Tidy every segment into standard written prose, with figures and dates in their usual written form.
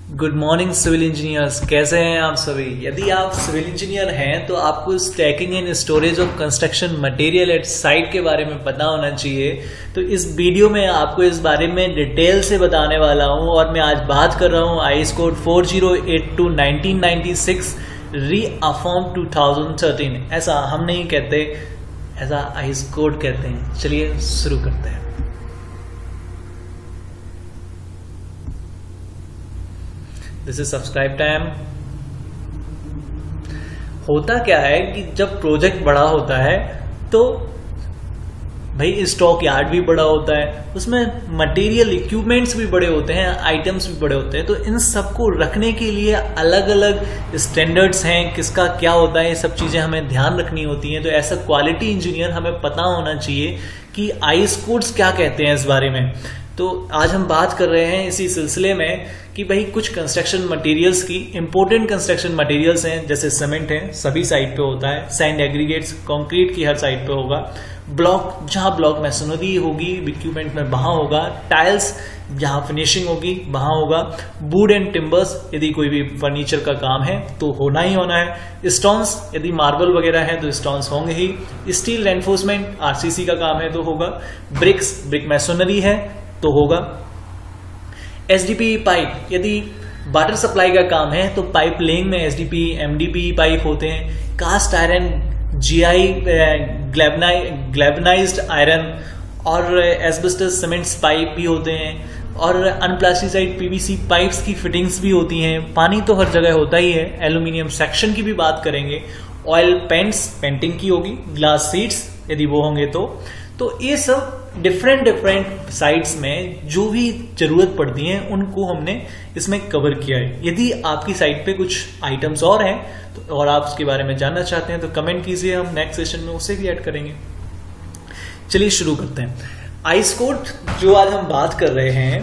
Good morning civil engineers, कैसे हैं आप सभी। यदि आप सिविल इंजीनियर हैं तो आपको stacking and storage of construction material at site के बारे में पता होना चाहिए। तो इस वीडियो में आपको इस बारे में डिटेल से बताने वाला हूं और मैं आज बात कर रहा हूं आईएस कोड 4082 1996 रीअफॉर्म 2013। ऐसा हम नहीं कहते, ऐसा आईएस कोड कहते हैं। चलिए शुरू करते हैं। This is subscribe time. होता क्या है कि जब प्रोजेक्ट बड़ा होता है तो भाई स्टॉक यार्ड भी बड़ा होता है, उसमें मटेरियल इक्विपमेंट्स भी बड़े होते हैं, आइटम्स भी बड़े होते हैं। तो इन सबको रखने के लिए अलग अलग स्टैंडर्ड्स हैं, किसका क्या होता है, ये सब चीज़ें हमें ध्यान रखनी होती हैं। तो ऐसा क्वालिटी इंजीनियर हमें पता होना चाहिए कि आईएस कोड्स क्या कहते हैं इस बारे में। तो आज हम बात कर रहे हैं इसी सिलसिले में कि भाई कुछ कंस्ट्रक्शन मटेरियल्स की इंपॉर्टेंट कंस्ट्रक्शन मटेरियल्स हैं, जैसे सीमेंट है, सभी साइट पे होता है, सैंड एग्रीगेट्स, कंक्रीट की हर साइट पे होगा, ब्लॉक जहां ब्लॉक मैसोनरी होगी इक्विपमेंट में वहां होगा, टाइल्स जहां फिनिशिंग होगी वहां होगा, वुड एंड टिम्बर्स यदि कोई भी फर्नीचर का काम है तो होना ही होना है, स्टोन्स यदि मार्बल वगैरह है तो स्टोन्स होंगे ही, स्टील रेनफोर्समेंट आरसीसी का काम है तो होगा, ब्रिक मैसोनरी है तो होगा, एसडीपी पाइप यदि वाटर सप्लाई का काम है तो पाइप लेइंग में एसडीपी एमडीपी पाइप होते हैं, कास्ट आयरन, जीआई ग्लैबनाइज्ड आयरन और एस्बेस्टस सीमेंट्स पाइप भी होते हैं और अनप्लास्टिसाइड पीवीसी पाइप्स की फिटिंग्स भी होती हैं। पानी तो हर जगह होता ही है। एल्यूमिनियम सेक्शन की भी बात करेंगे, ऑयल पेंट्स पेंटिंग की होगी, ग्लास सीट्स यदि वो होंगे तो ये सब डिफरेंट साइट्स में जो भी जरूरत पड़ती है उनको हमने इसमें कवर किया है। यदि आपकी साइट पे कुछ आइटम्स और हैं तो और आप उसके बारे में जानना चाहते हैं तो कमेंट कीजिए, हम नेक्स्ट सेशन में उसे भी ऐड करेंगे। चलिए शुरू करते हैं। आईएस कोड जो आज हम बात कर रहे हैं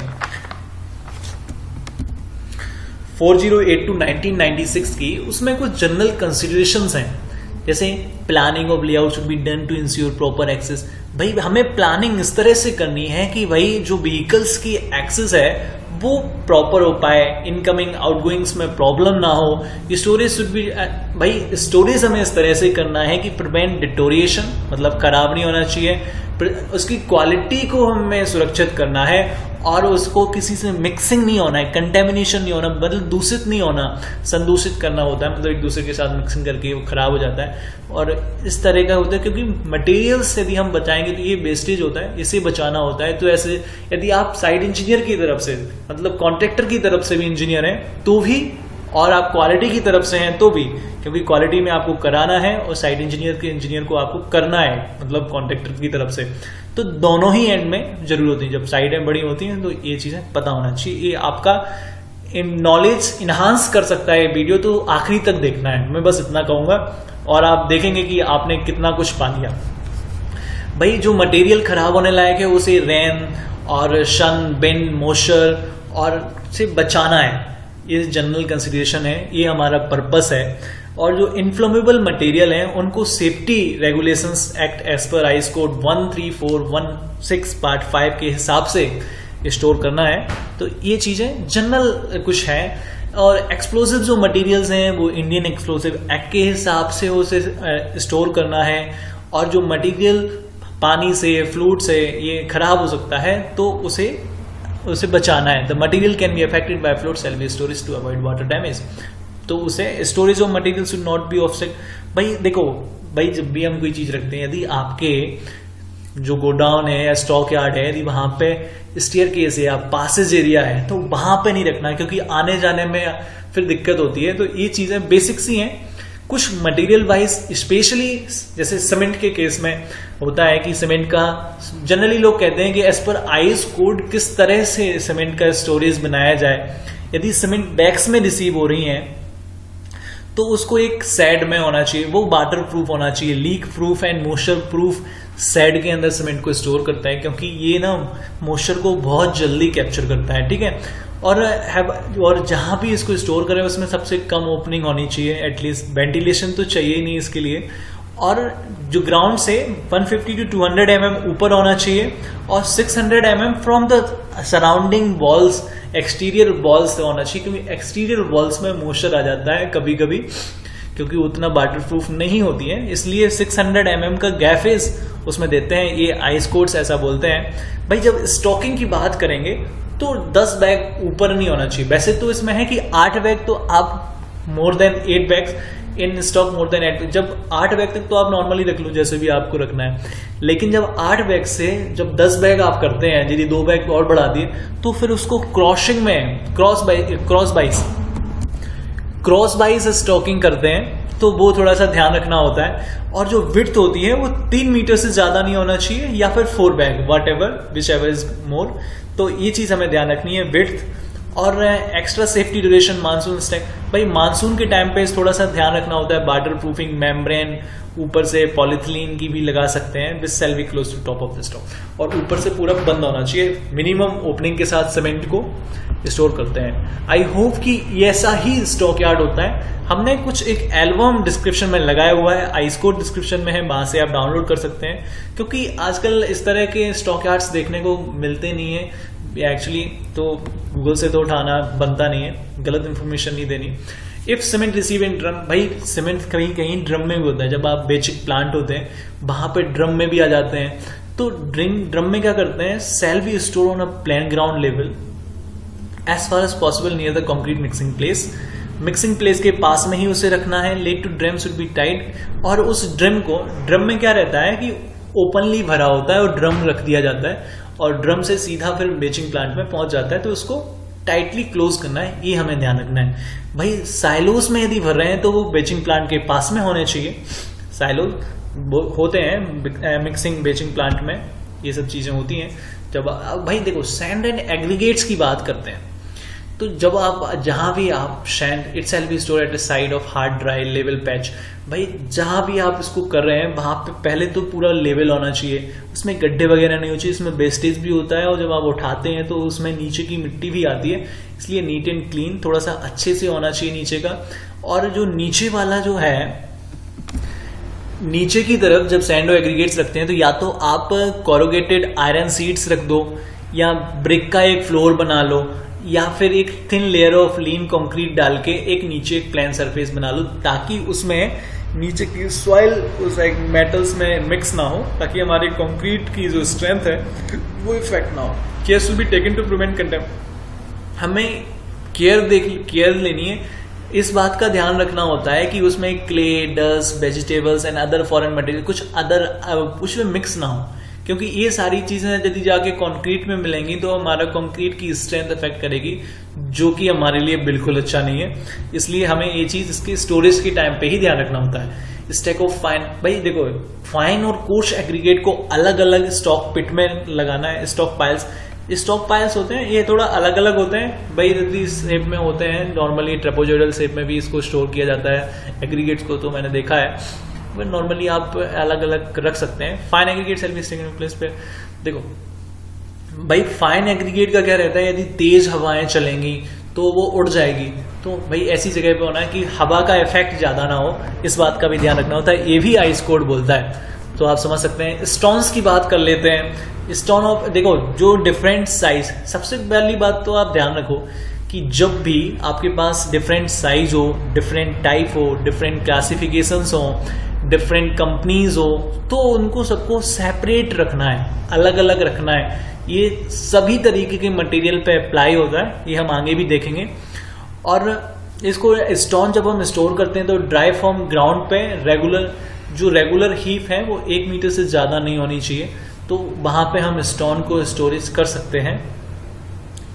4082 1996 की, उसमें कुछ जनरल कंसिडरेशंस हैं, जैसे planning of layout should be done to ensure proper access. भाई हमें प्लानिंग इस तरह से करनी है कि भाई जो व्हीकल्स की एक्सेस है वो प्रॉपर हो पाए, इनकमिंग आउटगोइंग्स में प्रॉब्लम ना हो। स्टोरेज शुड बी, भाई स्टोरेज हमें इस तरह से करना है कि प्रिवेंट डिटोरिएशन, मतलब खराब नहीं होना चाहिए, उसकी क्वालिटी को हमें सुरक्षित करना है और उसको किसी से मिक्सिंग नहीं होना है, कंटेमिनेशन नहीं होना, मतलब दूषित नहीं होना, संदूषित करना होता है, मतलब एक दूसरे के साथ मिक्सिंग करके वो खराब हो जाता है और इस तरह का होता है। क्योंकि मटेरियल्स यदि हम बचाएंगे तो ये वेस्टेज होता है, इसे बचाना होता है। तो ऐसे यदि आप साइड इंजीनियर की तरफ से, मतलब कॉन्ट्रैक्टर की तरफ से भी इंजीनियर हैं तो भी, और आप क्वालिटी की तरफ से हैं तो भी, क्योंकि क्वालिटी में आपको कराना है और साइट इंजीनियर को आपको करना है, मतलब कॉन्ट्रैक्टर की तरफ से। तो दोनों ही एंड में जरूर होती है। जब साइटें बड़ी होती हैं तो ये चीजें पता होना चाहिए। ये आपका नॉलेज इन्हांस कर सकता है वीडियो, तो आखिरी तक देखना है, मैं बस इतना कहूंगा और आप देखेंगे कि आपने कितना कुछ पा लिया। भाई जो मटेरियल खराब होने लायक है उसे रेन और सन, विंड, मॉइस्चर और से बचाना है। ये जनरल कंसिडरेशन है, ये हमारा पर्पस है। और जो इन्फ्लेमेबल मटेरियल हैं उनको safety regulations act as per IS code 13416 part 5 के हिसाब से स्टोर करना है। तो ये चीजें जनरल कुछ हैं। और एक्सप्लोसिव जो मटेरियल्स हैं वो इंडियन एक्सप्लोसिव एक्ट के हिसाब से उसे स्टोर करना है। और जो मटेरियल पानी से, फ्लूइड से ये खराब हो सकता है तो उसे बचाना है। The material can be affected by fluid shall be storage to avoid water damage. तो उसे storage of material should not be offset. भाई देखो, भाई जब भी हम कोई चीज रखते हैं, यदि आपके जो गोडाउन है या स्टॉक यार्ड है, यदि वहां पे स्टेयरकेस है या पासेज एरिया है तो वहां पे नहीं रखना, क्योंकि आने जाने में फिर दिक्कत होती है। तो ये चीजें बेसिक्स ही हैं। कुछ मटेरियल वाइज, स्पेशली जैसे सीमेंट के केस में होता है कि सीमेंट का जनरली लोग कहते हैं कि एज पर आईएस कोड किस तरह से सीमेंट का स्टोरेज बनाया जाए। यदि सीमेंट बैग्स में रिसीव हो रही हैं तो उसको एक शेड में होना चाहिए, वो वाटर प्रूफ होना चाहिए, leak proof and moisture proof shed के अंदर सीमेंट को स्टोर करता है, क्योंकि ये ना मॉइस्चर को बहुत जल्दी कैप्चर करता है। ठीक है। और जहां भी इसको स्टोर करें उसमें सबसे कम ओपनिंग होनी चाहिए, एटलीस्ट वेंटिलेशन तो चाहिए ही नहीं इसके लिए। और जो ग्राउंड से 150 to 200 mm ऊपर होना चाहिए और 600 mm from the surrounding walls, exterior walls होना चाहिए, क्योंकि एक्सटीरियर वॉल्स में मॉइस्चर आ जाता है कभी कभी, क्योंकि उतना वाटर प्रूफ नहीं होती है, इसलिए 600 mm का गैफेज उसमें देते हैं, ये आइस कोट्स ऐसा बोलते हैं। भाई जब स्टॉकिंग की बात करेंगे तो 10 बैग ऊपर नहीं होना चाहिए। वैसे तो इसमें है कि 8 बैग, तो आप more than 8 bags in stock, more than 8, जब 8 बैग तक तो आप नॉर्मली रख लो जैसे भी आपको रखना है, लेकिन जब 8 बैग से जब 10 बैग आप करते हैं, यदि 2 बैग और बढ़ा दिए, तो फिर उसको क्रॉसिंग में क्रॉस बाइस स्टॉकिंग करते हैं, तो वो थोड़ा सा ध्यान रखना होता है। और जो विड्थ होती है वो 3 मीटर से ज्यादा नहीं होना चाहिए, या फिर 4 bag, what ever which ever is more, तो ये चीज हमें ध्यान रखनी है, विड्थ। और extra safety duration monsoon stack, भाई मानसून के टाइम पे थोड़ा सा ध्यान रखना होता है, वाटर प्रूफिंग मेम्ब्रेन ऊपर से पॉलीथिलीन की भी लगा सकते हैं, which cell be close to top of the stock, और ऊपर से पूरा बंद होना चाहिए, मिनिमम ओपनिंग के साथ सीमेंट को स्टोर करते हैं। आई होप कि ऐसा ही स्टॉक यार्ड होता है। हमने कुछ एक एल्बम डिस्क्रिप्शन में लगाया हुआ है, आइसकोड डिस्क्रिप्शन में है, वहां से आप डाउनलोड कर सकते हैं, क्योंकि आजकल इस तरह के स्टॉक यार्ड्स देखने को मिलते नहीं है एक्चुअली, तो गूगल से तो उठाना बनता नहीं है, गलत इंफॉर्मेशन नहीं देनी। If cement receive in drum, भाई सीमेंट कहीं कहीं ड्रम में भी होता है, जब आप बेसिक प्लांट होते हैं वहां पे ड्रम में भी आ जाते हैं, तो ड्रम में क्या करते हैं, shall be store on a plane ground level as far as possible near the concrete mixing place. Mixing place के पास में ही उसे रखना है, let to drum should be tight, और उस ड्रम में क्या रहता है कि ओपनली भरा होता है और ड्रम रख दिया जाता है, और ड्रम से सीधा फिर बेचिंग प्लांट में पहुंच जाता है, तो उसको टाइटली क्लोज करना है, ये हमें ध्यान रखना है। भाई साइलोस में यदि भर रहे हैं तो वो बेचिंग प्लांट के पास में होने चाहिए, साइलोस होते हैं मिक्सिंग बेचिंग प्लांट में, ये सब चीजें होती हैं। जब भाई देखो सैंड एंड एग्रीगेट्स की बात करते हैं, तो जब आप जहां भी आप sand it self be store at the side of hard dry level patch, भाई जहां भी आप इसको कर रहे हैं वहां पे पहले तो पूरा लेवल होना चाहिए, उसमें गड्ढे वगैरह नहीं होने चाहिए, इसमें वेस्टेज भी होता है, और जब आप उठाते हैं तो उसमें नीचे की मिट्टी भी आती है, इसलिए नीट एंड क्लीन थोड़ा सा अच्छे से होना चाहिए नीचे का। और जो नीचे वाला जो है, नीचे की तरफ जब सैंड और एग्रीगेट्स रखते हैं, तो या तो आप कोरोगेटेड आयरन सीड्स रख दो, या ब्रिक का एक फ्लोर बना लो, या फिर एक thin layer of lean concrete डाल के एक नीचे एक प्लेन सरफेस बना लो, ताकि उसमें नीचे की सॉइल उस मेटल्स में मिक्स ना हो, ताकि हमारे कंक्रीट की जो स्ट्रेंथ है वो इफेक्ट ना हो। Care should be taken to prevent contempt, हमें केयर लेनी है, इस बात का ध्यान रखना होता है कि उसमें clay, dust, vegetables and other foreign material कुछ में मिक्स ना हो, क्योंकि ये सारी चीजें यदि जाके कंक्रीट में मिलेंगी तो हमारा कंक्रीट की स्ट्रेंथ अफेक्ट करेगी, जो कि हमारे लिए बिल्कुल अच्छा नहीं है। इसलिए हमें ये चीज इसकी स्टोरेज के टाइम पे ही ध्यान रखना होता है। स्टैक ऑफ फाइन, भाई देखो फाइन और कोर्स एग्रीगेट को अलग अलग स्टॉक पिट में लगाना है। स्टॉक पाइल्स होते हैं, ये थोड़ा अलग अलग होते हैं, भाई इस शेप में होते हैं, नॉर्मली ट्रेपोजोइडल शेप में भी इसको स्टोर किया जाता है एग्रीगेट्स को, तो मैंने देखा है, बट नॉर्मली आप अलग अलग रख सकते हैं। Fine aggregate shall be stored in place पे, देखो भाई फाइन एग्रीगेट का क्या रहता है, यदि तेज हवाएं चलेंगी तो वो उड़ जाएगी, तो भाई ऐसी जगह पे होना है कि हवा का इफेक्ट ज्यादा ना हो, इस बात का भी ध्यान रखना होता है, ये भी आइस कोड बोलता है, तो आप समझ सकते हैं। स्टोन्स की बात कर लेते हैं। स्टोन ऑफ, देखो जो डिफरेंट साइज, सबसे पहली बात तो आप ध्यान रखो कि जब भी आपके पास डिफरेंट साइज हो, डिफरेंट टाइप हो, डिफरेंट क्लासिफिकेशंस हो, डिफरेंट कंपनीज हो, तो उनको सबको सेपरेट रखना है, अलग अलग रखना है। ये सभी तरीके के मटेरियल पे अप्लाई होता है, ये हम आगे भी देखेंगे। और इसको स्टोन जब हम स्टोर करते हैं तो ड्राई फॉर्म ग्राउंड पे रेगुलर हीप है वो 1 मीटर से ज्यादा नहीं होनी चाहिए, तो वहां पे हम स्टोन को स्टोरेज कर सकते हैं,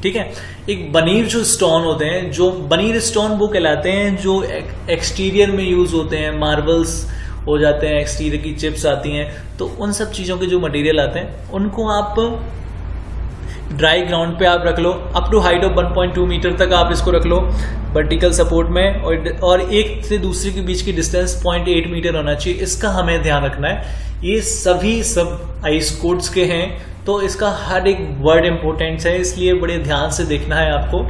ठीक है। एक बनीर जो स्टोन होते हैं, जो बनीर स्टोन वो कहलाते हैं जो एक्सटीरियर में यूज होते हैं, मार्बल्स हो जाते हैं, एक्सटीरियर की चिप्स आती हैं, तो उन सब चीजों के जो मटेरियल आते हैं उनको आप ड्राई ग्राउंड पे आप रख लो, up to height of 1.2 metre तक आप इसको रख लो वर्टिकल सपोर्ट में, और एक से दूसरे के बीच की डिस्टेंस 0.8 मीटर होना चाहिए, इसका हमें ध्यान रखना है। ये सभी सब आइस कोड्स के हैं, तो इसका हर एक वर्ड इंपॉर्टेंट है, इसलिए बड़े ध्यान से देखना है आपको,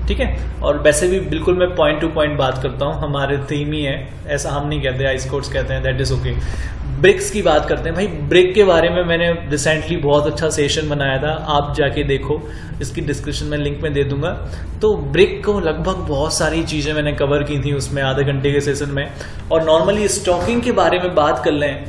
ठीक है। और वैसे भी बिल्कुल मैं पॉइंट टू पॉइंट बात करता हूँ, हमारे थीम ही है, ऐसा हम नहीं कहते, आइस कोर्स कहते हैं, दैट इज ओके। ब्रिक्स की बात करते हैं भाई। ब्रिक के बारे में मैंने रिसेंटली बहुत अच्छा सेशन बनाया था, आप जाके देखो, इसकी डिस्क्रिप्शन में लिंक में दे दूंगा। तो ब्रिक को लगभग बहुत सारी चीजें मैंने कवर की थी उसमें आधे घंटे के सेशन में। और नॉर्मली स्टॉकिंग के बारे में बात कर लें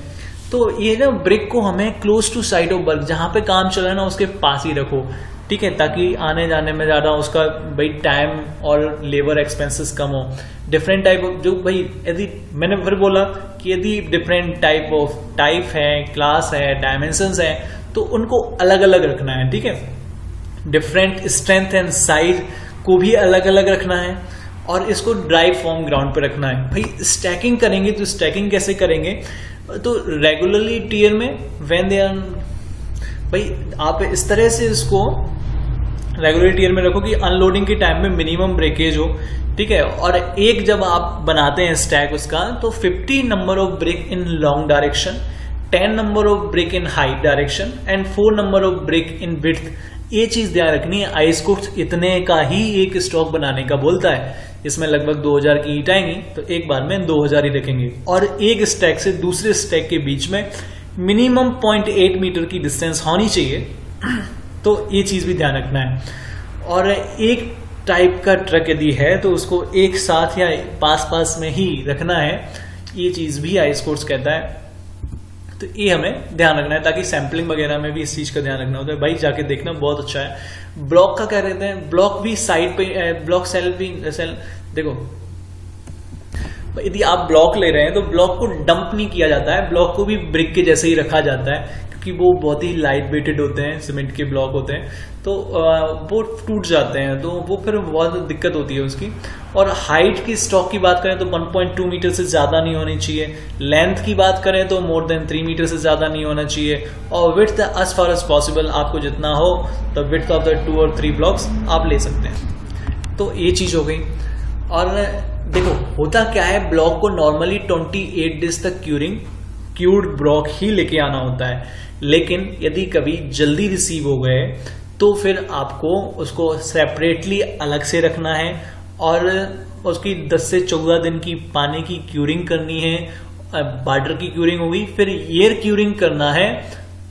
तो ये ना ब्रिक को हमें close to side of work, जहां पे काम चल रहा है ना उसके पास ही रखो, ठीक है, ताकि आने जाने में ज़्यादा उसका भाई टाइम और लेबर एक्सपेंसेस कम हो। डिफरेंट टाइप ऑफ जो भाई, यदि मैंने फिर बोला कि यदि डिफरेंट टाइप है, क्लास है, डायमेंशंस है, तो उनको अलग अलग रखना है, ठीक है। डिफरेंट स्ट्रेंथ एंड साइज को भी अलग अलग रखना है और इसको ड्राई फॉर्म ग्राउंड पे रखना है। भाई स्टैकिंग करेंगे तो स्टैकिंग कैसे करेंगे, तो रेगुलरली टियर में व्हेन दे आर, भाई आप इस तरह से इसको रेगुलर टियर में रखो कि अनलोडिंग के टाइम में मिनिमम ब्रेकेज हो, ठीक है। और एक जब आप बनाते हैं स्टैक उसका, तो 50 number of break in long direction, 10 number of break in height direction and 4 number of break in width. ये चीज ध्यान रखनी है। आइस कोर्स इतने का ही एक स्टॉक बनाने का बोलता है, इसमें लगभग 2000 की ईंट आएंगी, तो एक बार में 2000 ही रखेंगे। और एक स्टैक से दूसरे स्टैक के बीच में मिनिमम 0.8 मीटर की डिस्टेंस होनी चाहिए, तो ये चीज भी ध्यान रखना है। और एक टाइप का ट्रक यदि है तो उसको एक साथ या पास पास में ही रखना है, ये चीज भी आइस कोर्स कहता है। तो ये हमें ध्यान रखना है, ताकि सैंपलिंग वगैरह में भी इस चीज का ध्यान रखना होता है। भाई जाके देखना, बहुत अच्छा है। ब्लॉक का क्या कहते हैं, ब्लॉक भी साइड पे, ब्लॉक सेल भी देखो, यदि आप ब्लॉक ले रहे हैं तो ब्लॉक को डंप नहीं किया जाता है, ब्लॉक को भी ब्रिक के जैसे ही रखा जाता है, क्योंकि वो बहुत ही लाइट वेटेड होते हैं, सीमेंट के ब्लॉक होते हैं, तो वो टूट जाते हैं, तो वो फिर बहुत दिक्कत होती है उसकी। और हाइट की स्टॉक की बात करें तो 1.2 मीटर से ज़्यादा नहीं होनी चाहिए। लेंथ की बात करें तो मोर देन 3 मीटर से ज़्यादा नहीं होना चाहिए। और width as far as possible, आपको जितना हो तो विड्थ ऑफ द 2 और 3 ब्लॉक्स आप ले सकते हैं। तो ये चीज़ हो गई। और देखो होता क्या है, ब्लॉक को नॉर्मली 28 डेज तक क्यूर्ड ब्लॉक ही लेके आना होता है, लेकिन यदि कभी जल्दी रिसीव हो गए तो फिर आपको उसको सेपरेटली अलग से रखना है और उसकी 10 से 14 दिन की पानी की क्यूरिंग करनी है। वाटर की क्यूरिंग होगी, फिर एयर क्यूरिंग करना है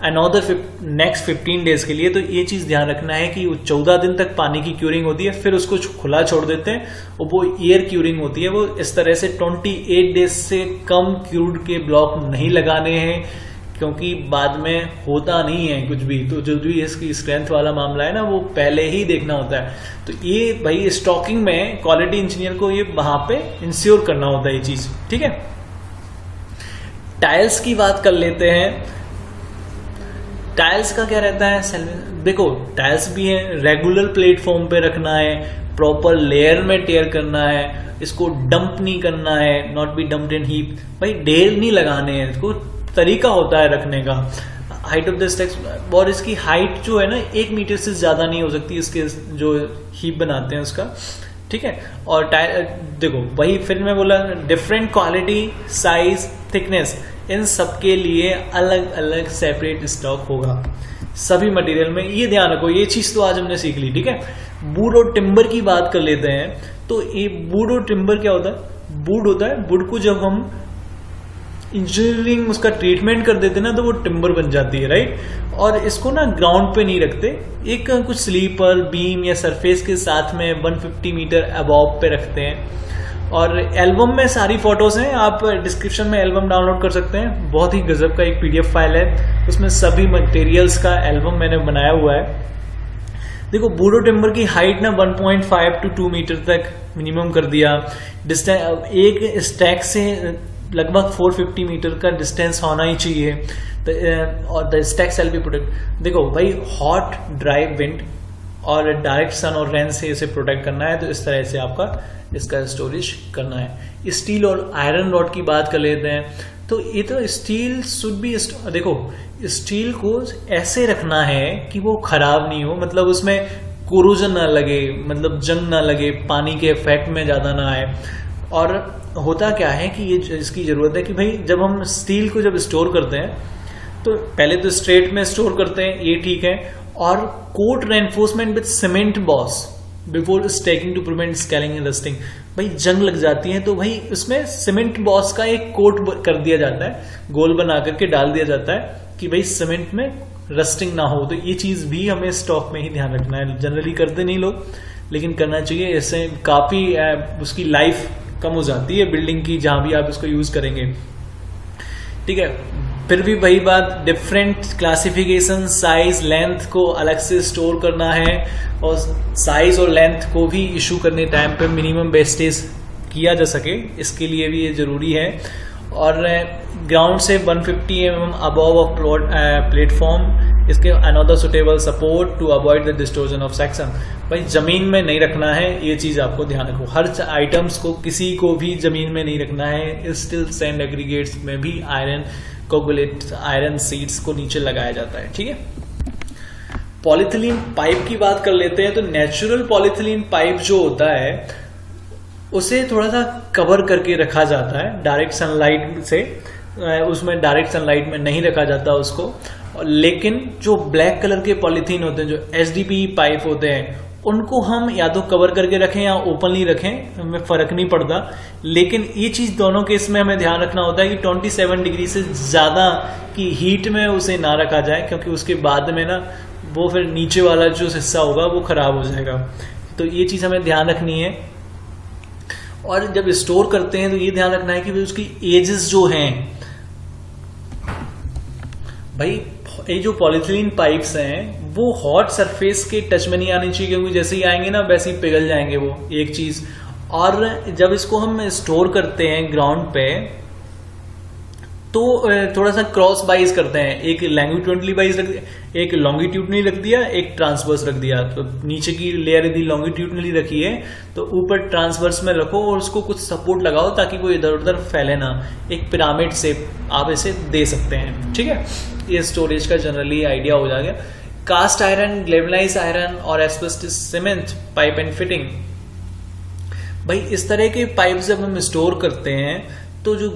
अनदर नेक्स्ट 15 डेज के लिए। तो ये चीज ध्यान रखना है कि 14 दिन तक पानी की क्यूरिंग होती है, फिर उसको खुला छोड़ देते हैं और वो एयर क्यूरिंग होती है। वो इस तरह से 28 डेज से कम क्यूर्ड के ब्लॉक नहीं लगाने हैं, क्योंकि बाद में होता नहीं है कुछ भी। तो जो भी इसकी स्ट्रेंथ वाला मामला है ना, वो पहले ही देखना होता है। तो ये भाई स्टॉकिंग में क्वालिटी इंजीनियर को ये वहां पे इंश्योर करना होता है ये चीज, ठीक है। टाइल्स की बात कर लेते हैं। टाइल्स का क्या रहता है, देखो टाइल्स भी है, रेगुलर प्लेटफॉर्म पे रखना है, प्रॉपर लेयर में टेयर करना है, इसको डंप नहीं करना है, not be dumped in heap. भाई ढेर नहीं लगाने हैं, इसको तरीका होता है रखने का। हाइट ऑफ द स्टैक्स, और इसकी हाइट जो है ना 1 मीटर से ज्यादा नहीं हो सकती, इसके जो हीप बनाते हैं उसका, ठीक है। और देखो वही फिर मैं बोला, डिफरेंट क्वालिटी, साइज, थिकनेस, इन सबके लिए अलग अलग सेपरेट स्टॉक होगा सभी मटेरियल में। ये ध्यान रखो, ये चीज तो आज हमने सीख ली, ठीक है। वुड और टिम्बर की बात कर लेते हैं। तो ये वुड और टिम्बर क्या होता है, वुड होता है, वुड को जब हम इंजीनियरिंग उसका ट्रीटमेंट कर देते ना तो वो टिम्बर बन जाती है, राइट। और इसको ना ग्राउंड पे नहीं रखते, एक कुछ स्लीपर बीम या सरफेस के साथ में 150 मीटर अबव पे रखते हैं। और एल्बम में सारी फोटोज हैं, आप डिस्क्रिप्शन में एल्बम डाउनलोड कर सकते हैं, बहुत ही गजब का एक PDF फाइल है, उसमें सभी मटेरियल्स का एल्बम मैंने बनाया हुआ है। देखो बूडो टिम्बर की हाइट ना 1.5 to 2 मीटर तक मिनिमम कर दिया। डिस्टेंस एक स्टैक से लगभग 450 मीटर का डिस्टेंस होना ही चाहिए। और the stack shall be protect. देखो भाई हॉट ड्राई विंड और डायरेक्ट सन और रेन से इसे प्रोटेक्ट करना है, तो इस तरह से आपका इसका स्टोरेज करना है। स्टील और आयरन रॉड की बात कर लेते हैं। तो ये तो स्टील शुड बी, देखो स्टील को ऐसे रखना है कि वो खराब नहीं हो, मतलब उसमें कोरोजन ना लगे, मतलब जंग ना लगे, पानी के इफेक्ट में ज्यादा ना आए। और होता क्या है कि ये इसकी जरूरत है कि भाई जब हम स्टील को जब स्टोर करते हैं तो पहले तो स्ट्रेट में स्टोर करते हैं, ये ठीक है। और coat reinforcement with cement boss, before stacking to prevent scaling and rusting. भाई जंग लग जाती है तो भाई उसमें सीमेंट बॉस का एक कोट कर दिया जाता है, गोल बना करके डाल दिया जाता है कि भाई सीमेंट में रस्टिंग ना हो। तो ये चीज भी हमें स्टॉक में ही ध्यान रखना है। जनरली करते नहीं लोग, लेकिन करना चाहिए। इससे काफी उसकी लाइफ कम हो जाती है बिल्डिंग की, जहां भी आप इसको यूज करेंगे। ठीक है, फिर भी वही बात, डिफरेंट क्लासिफिकेशन, साइज, लेंथ को अलग से स्टोर करना है, और साइज और लेंथ को भी इशू करने टाइम पे मिनिमम वेस्टेज किया जा सके, इसके लिए भी ये जरूरी है। और ग्राउंड से 150 mm अबव ऑफ प्लेटफॉर्म, इसके another suitable support to avoid the distortion of section. भाई जमीन में नहीं रखना है, ये चीज आपको ध्यान रखो। हर आइटम्स को किसी को भी जमीन में नहीं रखना है। स्टील सैंड एग्रीगेट्स में भी आयरन कोगुलेट, आयरन सीड्स को नीचे लगाया जाता है। ठीक है, पॉलीथिलीन पाइप की बात कर लेते हैं। तो नेचुरल पॉलीथिलीन पाइप जो होता है उसे थोड़ा सा कवर करके रखा जाता है डायरेक्ट सनलाइट से, उसमें डायरेक्ट सनलाइट में नहीं रखा जाता उसको। लेकिन जो ब्लैक कलर के पॉलीथीन होते हैं, जो एचडीपी पाइप होते हैं, उनको हम या तो कवर करके रखें या ओपनली रखें, हमें फर्क नहीं पड़ता। लेकिन ये चीज दोनों केस में हमें ध्यान रखना होता है कि 27 डिग्री से ज्यादा की हीट में उसे ना रखा जाए, क्योंकि उसके बाद में ना वो फिर नीचे वाला जो हिस्सा होगा वो खराब हो जाएगा। तो ये चीज हमें ध्यान रखनी है। और जब स्टोर करते हैं तो ये ध्यान रखना है कि उसकी एजेस जो हैं, भाई ये जो पॉलीथिलीन पाइप्स हैं वो हॉट सरफेस के टच में नहीं आनी चाहिए, क्योंकि जैसे ही आएंगे ना वैसे ही पिघल जाएंगे वो, एक चीज। और जब इसको हम स्टोर करते हैं ग्राउंड पे तो थोड़ा सा क्रॉस बाइज करते हैं, एक लॉन्गिट्यूडनली बाइज रख दिया, एक लॉन्गिट्यूडनली रख दिया, एक ट्रांसवर्स रख दिया। तो नीचे की लेयर यदि लॉन्गिट्यूडनली रखी है तो ऊपर ट्रांसवर्स में रखो और उसको कुछ सपोर्ट लगाओ ताकि कोई इधर उधर फैले ना। एक पिरामिड शेप आप इसे दे सकते हैं। ठीक है, ये स्टोरेज का जनरली आइडिया हो जाएगा। कास्ट आयरन, ग्लेवलाइज आयरन और asbestos cement pipe and fitting. भाई इस तरह के पाइप जब हम स्टोर करते हैं तो जो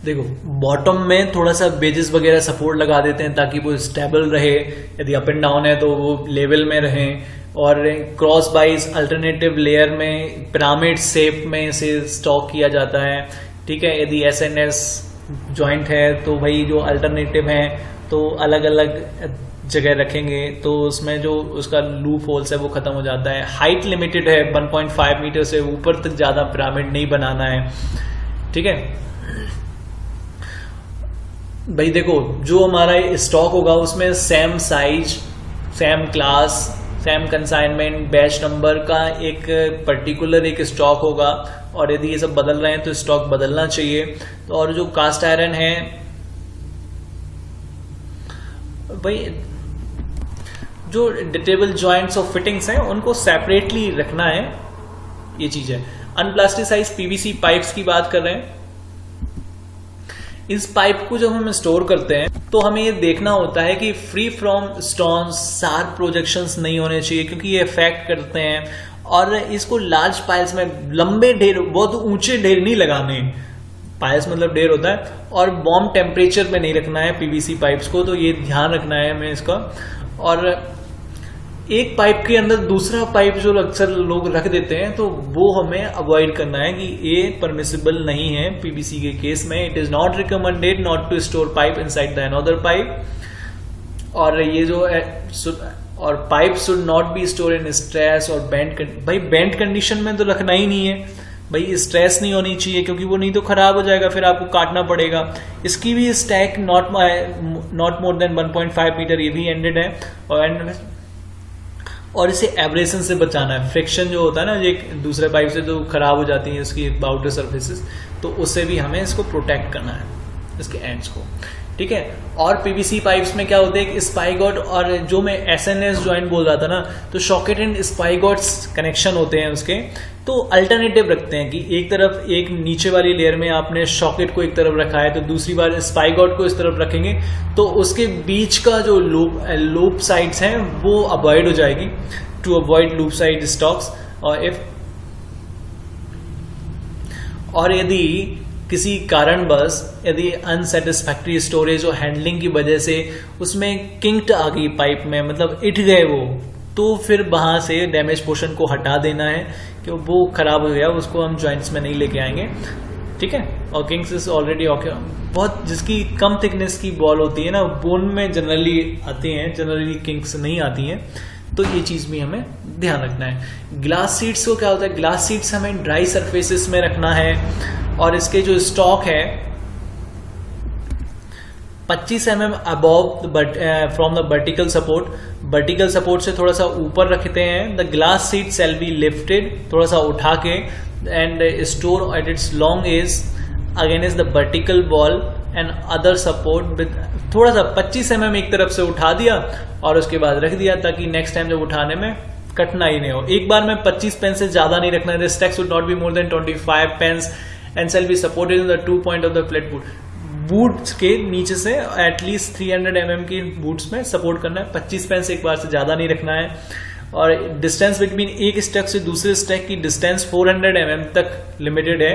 देखो बॉटम में थोड़ा सा बेजेस वगैरह सपोर्ट लगा देते हैं ताकि वो स्टेबल रहे, यदि अप एंड डाउन है तो वो लेवल में रहे। और क्रॉस बाइज अल्टरनेटिव लेयर में पिरामिड शेप में से स्टॉक किया जाता है। ठीक है, यदि एसएनएस जॉइंट है तो भाई जो अल्टरनेटिव है तो अलग अलग जगह रखेंगे, तो उसमें जो उसका लूप होल्स है वो खत्म हो जाता है। हाइट लिमिटेड है, 1.5 मीटर से ऊपर तक ज्यादा पिरामिड नहीं बनाना है। ठीक है भाई, देखो जो हमारा स्टॉक होगा उसमें same size, same class, same consignment, batch number का एक पर्टिकुलर एक स्टॉक होगा। और यदि ये सब बदल रहे हैं तो स्टॉक बदलना चाहिए। और जो कास्ट आयरन है भाई, जो डिटेबल जॉइंट्स और फिटिंग्स हैं उनको सेपरेटली रखना है, ये चीज है। अनप्लास्टिसाइज पीवीसी पाइप्स की बात कर रहे हैं। इस पाइप को जब हम स्टोर करते हैं तो हमें ये देखना होता है कि free from stones, sharp projections नहीं होने चाहिए, क्योंकि ये इफेक्ट करते हैं। और इसको लार्ज पाइल्स में, लंबे ढेर, बहुत ऊंचे ढेर नहीं लगाने, पाइल्स मतलब ढेर होता है। और वार्म टेम्परेचर में नहीं रखना है पीवीसी पाइप्स को, तो ये ध्यान रखना है हमें इसका। और एक पाइप के अंदर दूसरा पाइप जो अक्सर लोग रख देते हैं तो वो हमें अवॉइड करना है कि ये परमिसिबल नहीं है पीवीसी के केस में। It is not recommended not to store pipe inside the another pipe. और ये जो और pipe should not be store in stress और बेंट। भाई बेंट कंडीशन में तो रखना ही नहीं है भाई, स्ट्रेस नहीं होनी चाहिए, क्योंकि वो नहीं तो खराब हो जाएगा, फिर आपको काटना पड़ेगा। इसकी भी stack not more than 1.5 metre, ये भी एंडेड है। और इसे एब्रेशन से बचाना है, फ्रिक्शन जो होता है ना एक दूसरे पाइप से जो खराब हो जाती है इसकी आउटर सर्फेसेस, तो उससे भी हमें इसको प्रोटेक्ट करना है, इसके एंड्स को। ठीक है, और पीवीसी पाइप्स में क्या होता है कि स्पाइगॉट, और जो मैं एसएनएस जॉइंट बोल रहा था ना, तो शॉकेट एंड स्पाइगॉट्स कनेक्शन होते हैं उसके। तो अल्टरनेटिव रखते हैं कि एक तरफ, एक नीचे वाली लेयर में आपने शॉकेट को एक तरफ रखा है तो दूसरी बार स्पाइगॉट को इस तरफ रखेंगे, तो उसके बीच का जो लूप साइड्स हैं वो अवॉइड हो जाएगी, to avoid lopsided stocks. और यदि किसी कारणवश यदि अनसेटिस्फैक्ट्री स्टोरेज और हैंडलिंग की वजह से उसमें किंक्ट आ गई पाइप में, मतलब इठ गए वो, तो फिर वहाँ से डैमेज पोर्शन को हटा देना है कि वो खराब हो गया, उसको हम जॉइंट्स में नहीं लेके आएंगे, ठीक है। और किंग्स इज ऑलरेडी ओके। बहुत जिसकी कम थिकनेस की बॉल होती है ना, बोन में जनरली आती हैं, जनरली किंग्स नहीं आती हैं, तो ये चीज भी हमें ध्यान रखना है। ग्लास सीड्स को क्या होता है, ग्लास सीड्स हमें ड्राई सरफेसेस में रखना है, और इसके जो स्टॉक है 25 mm above from the vertical support, vertical support से थोड़ा सा ऊपर रखते हैं। The glass sheet shall be lifted, थोड़ा सा उठा के, and store at its long edge against the vertical wall and other support with, थोड़ा सा 25 mm एक तरफ से उठा दिया और उसके बाद रख दिया, ताकि नेक्स्ट टाइम जब उठाने में कठिनाई नहीं हो। एक बार में 25 पेन से ज्यादा नहीं रखना है। The stacks would not be more than 25 panes and shall be supported in the 2 point of the flat boot. Boots के नीचे से एटलीस्ट 300 mm की बूट्स में सपोर्ट करना है। 25 पेन से एक बार से ज्यादा नहीं रखना है। और डिस्टेंस बिटवीन एक स्टैक से दूसरे स्टैक की डिस्टेंस 400 mm तक लिमिटेड है,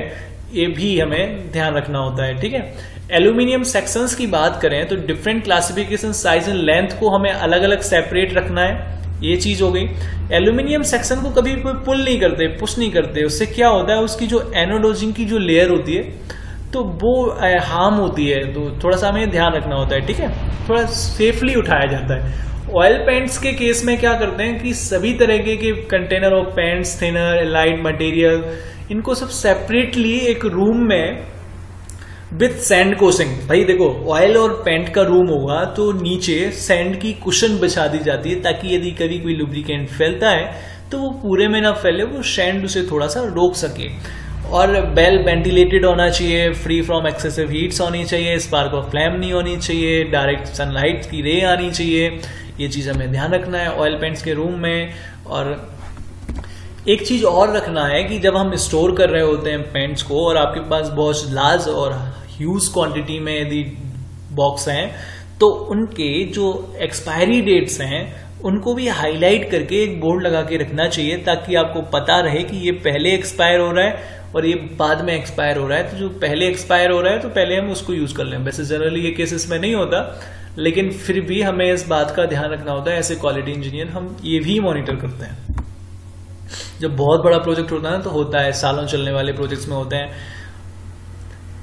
ये भी हमें ध्यान रखना होता है, ठीक है। एल्यूमिनियम सेक्शंस की बात करें तो different classification, size and length को हमें अलग अलग सेपरेट रखना है, ये चीज हो गई। एल्यूमिनियम सेक्शन को कभी कोई पुल नहीं करते, पुश नहीं करते। उससे क्या होता है, उसकी जो एनोडोजिंग की जो लेयर होती है तो वो हार्म होती है, तो थोड़ा सा हमें ध्यान रखना होता है, ठीक है। थोड़ा सेफली उठाया जाता है। ऑयल पेंट्स के केस में क्या करते हैं कि सभी तरह के container of paints, thinner, light material, इनको सब सेपरेटली एक रूम में विथ सैंड कोटिंग। भाई देखो, ऑयल और पेंट का रूम होगा तो नीचे सैंड की कुशन बिछा दी जाती है, ताकि यदि कभी कोई लुब्रिकेंट फैलता है तो वो पूरे में ना फैले, वो सैंड उसे थोड़ा सा रोक सके। और वेल वेंटिलेटेड होना चाहिए, फ्री फ्रॉम एक्सेसिव हीट्स होनी चाहिए, स्पार्क ऑफ फ्लेम नहीं होनी चाहिए, डायरेक्ट सनलाइट की रे आनी चाहिए, ये चीज हमें ध्यान रखना है ऑयल पेंट्स के रूम में। और एक चीज और रखना है कि जब हम स्टोर कर रहे होते हैं पेंट्स को, और आपके पास बहुत लार्ज और ह्यूज क्वांटिटी में यदि बॉक्स हैं, तो उनके जो एक्सपायरी डेट्स हैं उनको भी हाईलाइट करके एक बोर्ड लगा के रखना चाहिए, ताकि आपको पता रहे कि ये पहले एक्सपायर हो रहा है और ये बाद में एक्सपायर हो रहा है। तो जो पहले एक्सपायर हो रहा है तो पहले हम उसको यूज कर लें। वैसे जनरली ये केसेस में नहीं होता, लेकिन फिर भी हमें इस बात का ध्यान रखना होता है। ऐसे क्वालिटी इंजीनियर हम ये भी मॉनिटर करते हैं। जब बहुत बड़ा प्रोजेक्ट होता है ना, तो होता है, सालों चलने वाले प्रोजेक्ट्स में होते हैं,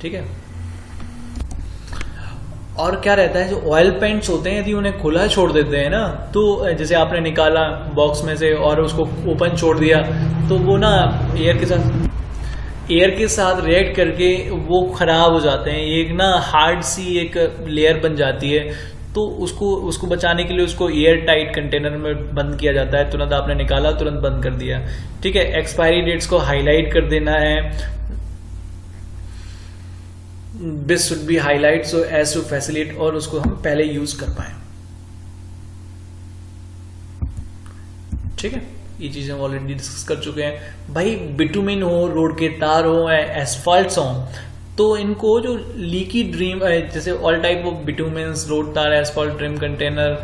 ठीक है। और क्या रहता है, जो ऑयल पेंट्स होते हैं यदि उन्हें खुला छोड़ देते हैं ना, तो जैसे आपने निकाला बॉक्स में से और उसको ओपन छोड़ दिया, तो वो ना एयर के साथ रिएक्ट करके वो खराब हो जाते हैं। एक ना हार्ड सी एक लेयर बन जाती है, तो उसको बचाने के लिए उसको एयर टाइट कंटेनर में बंद किया जाता है। तुरंत आपने निकाला, तुरंत बंद कर दिया, ठीक है। एक्सपायरी डेट्स को हाईलाइट कर देना है। This should be highlight so as to facilitate, और उसको हम पहले यूज कर पाए, ठीक है। ये चीजें हम ऑलरेडी डिस्कस कर चुके हैं। भाई बिटुमिन हो, रोड के टार हो, एसफाल्ट हो, तो इनको जो लीकी ड्रीम, जैसे all type of bitumen, road tar, asphalt, dream container,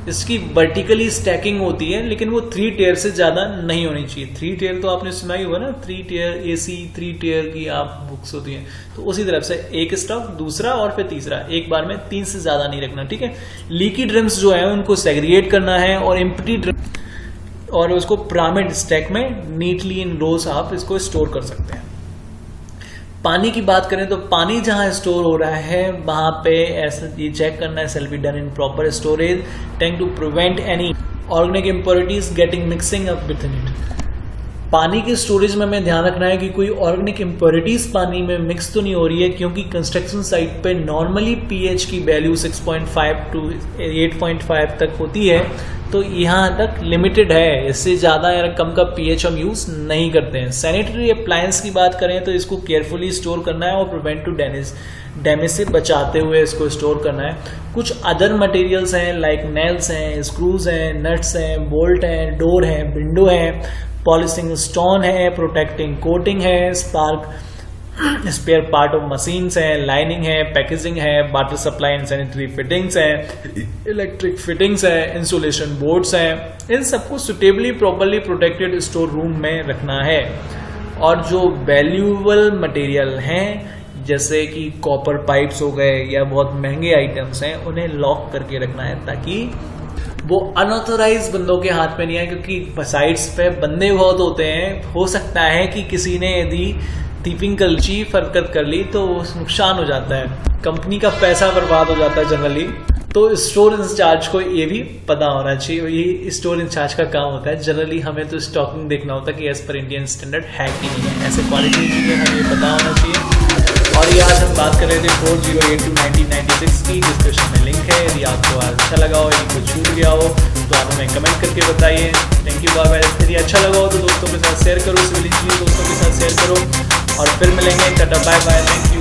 इसकी वर्टिकली स्टैकिंग होती है, लेकिन वो 3 टियर से ज्यादा नहीं होनी चाहिए। 3 टियर तो आपने सुना ही होगा ना, 3 टियर AC 3 टियर की आप बुक्स होती हैं, तो उसी तरफ से एक स्टॉक, दूसरा और फिर तीसरा, एक बार में 3 से ज्यादा नहीं रखना, ठीक है। लीकी ड्रम्स जो है उनको सेग्रीगेट करना है, और एम्प्टी ड्रम, और उसको पिरामिड स्टैक में नीटली इन रोज आप इसको स्टोर कर सकते हैं। पानी की बात करें तो पानी जहां स्टोर हो रहा है वहां पे ऐसा ये चेक करना है, shall be done in proper storage tank to prevent any organic impurities getting mixing up with in it. पानी के स्टोरेज में हमें ध्यान रखना है कि कोई ऑर्गेनिक इम्प्योरिटीज पानी में मिक्स तो नहीं हो रही है, क्योंकि कंस्ट्रक्शन साइट पे नॉर्मली pH की वैल्यू 6.5 टू 8.5 तक होती है, तो यहाँ तक लिमिटेड है। इससे ज़्यादा या कम का pH हम यूज़ नहीं करते हैं। सैनिटरी अप्लायंस की बात करें तो इसको केयरफुली स्टोर करना है, और प्रिवेंट टू डैमेज से बचाते हुए इसको स्टोर करना है। कुछ अदर मटेरियल्स हैं, लाइक नेल्स हैं, स्क्रूज हैं, नट्स हैं, बोल्ट हैं, डोर हैं, विंडो है, पॉलिशिंग स्टोन है, प्रोटेक्टिंग कोटिंग है, स्पेयर पार्ट ऑफ मशीन्स है, लाइनिंग है, पैकेजिंग है, water supply and sanitary fittings है, इलेक्ट्रिक फिटिंग्स है, इंसुलेशन बोर्ड्स हैं। इन सबको suitably properly protected store room में रखना है। और जो वैल्यूएबल मटेरियल हैं, जैसे कि कॉपर पाइप्स हो गए या बहुत महंगे आइटम्स हैं, उन्हें लॉक करके रखना है, ताकि वो अनऑथोराइज बंदों के हाथ में नहीं है, क्योंकि साइट्स पे बंदे बहुत होते हैं। हो सकता है कि किसी ने यदि टीपिंग कल्ची हरकत कर ली तो नुकसान हो जाता है, कंपनी का पैसा बर्बाद हो जाता है जनरली। तो स्टोर इंचार्ज को ये भी पता होना चाहिए, ये स्टोर इंचार्ज का काम होता है। जनरली हमें तो स्टॉकिंग देखना होता है कि एज पर इंडियन स्टैंडर्ड है कि नहीं है, ऐसे क्वालिटी चीज़ें हमें पता होना चाहिए। और ये आज हम बात कर रहे थे 4082-1996 की, डिस्क्रिप्शन में लिंक है। यदि आपको अच्छा लगा हो, यदि कुछ छूट गया हो तो आप हमें कमेंट करके बताइए। Thank you bye bye. यदि अच्छा लगा हो तो दोस्तों के साथ शेयर करो, सिविल इंजीनियर दोस्तों के साथ शेयर करो, और फिर मिलेंगे। Tata bye bye, thank you.